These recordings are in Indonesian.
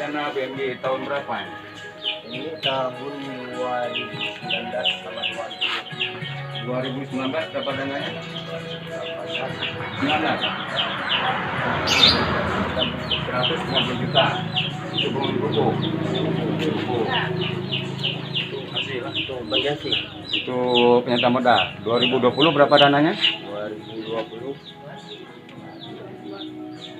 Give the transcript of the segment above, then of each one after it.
dana BMG tahun berapa? Ini tahun 2019 sama 2019 berapa dananya? 150 juta. Itu belum ruko. Hasil itu bagian sih. itu penyertaan modal. 2020 berapa dananya? 2020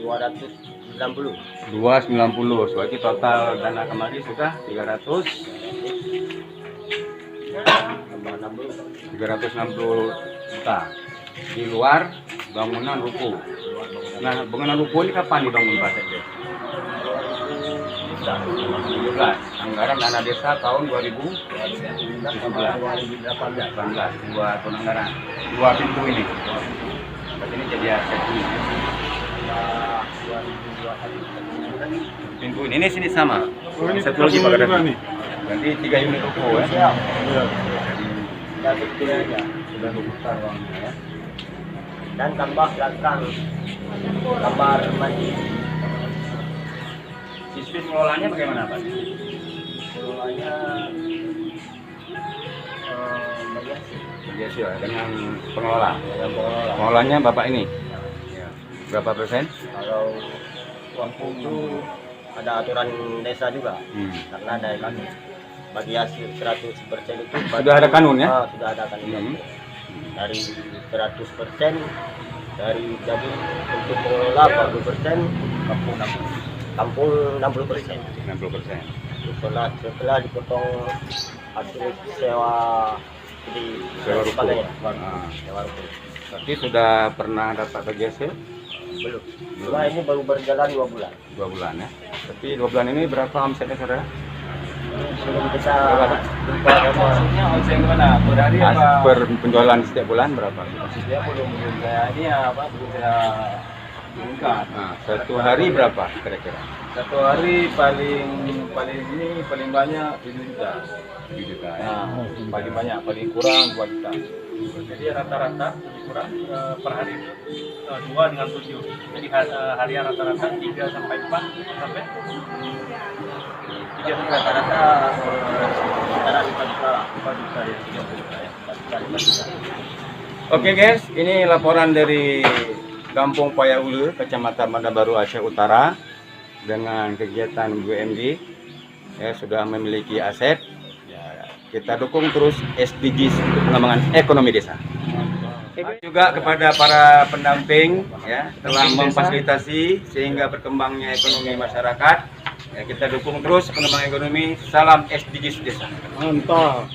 290. 290. So, itu total dana kemarin sudah 360 juta. Di luar bangunan ruko. Nah, bangunan ruko ini kapan dibangun Pak Sekdes? 2017. Anggaran dana desa tahun 2018 buat penganggaran 2 pintu ini. Berarti ini jadi aset ini. Pintu ini sini sama. Satu lagi Pak Kadep. Berarti 3 unit ruko ya. Sudah besar uangnya ya. Dan tambah belakang kamar mandi. Sistem pengelolaannya bagaimana Pak? Pengelolanya bagian sih. Biasa ya, dengan pengelola. Yang pengelola. Pengelolanya Bapak ini. Berapa persen? Kalau uang itu ada aturan desa juga, karena dari kami bagi hasil 100% itu Sudah ada kanun ya? Sudah ada kanun. Dari 100% dari jadi untuk pengelola 40%, kampung 60%. 60%. Setelah dipotong hasil sewa di Sewa ruko. sebagainya. Ah. Sewa ruko. Tapi sudah pernah dapat bagi hasil? Belum. Cuma ini baru berjalan 2 bulan. 2 bulan ya. Tapi 2 bulan ini berapa omsetnya saudara? Belum kita Berapa? Maksudnya omset gimana? Per hari apa? Per penjualan setiap bulan berapa? Maksudnya belum saya ini apa? Belum saya buka. Nah, satu hari berapa kira-kira? Satu hari paling paling banyak 7 juta. 7 juta ya. Nah, paling banyak, paling kurang 2 juta. Jadi rata-rata lebih kurang per hari 2 dengan 7. Jadi harian rata-rata 3 sampai 4 sampai 3 rata-rata antara 5 juta. 4 juta ya, 3 juta ya. 5 juta. Oke guys, ini laporan dari Kampung Payaulu, Kecamatan Banda Baru, Aceh Utara, dengan kegiatan BUMD ya, sudah memiliki aset. Ya, kita dukung terus SDGs untuk pengembangan ekonomi desa. Juga kepada para pendamping ya, telah memfasilitasi sehingga berkembangnya ekonomi masyarakat. Ya, kita dukung terus pengembangan ekonomi. Salam SDGs desa. Mantap.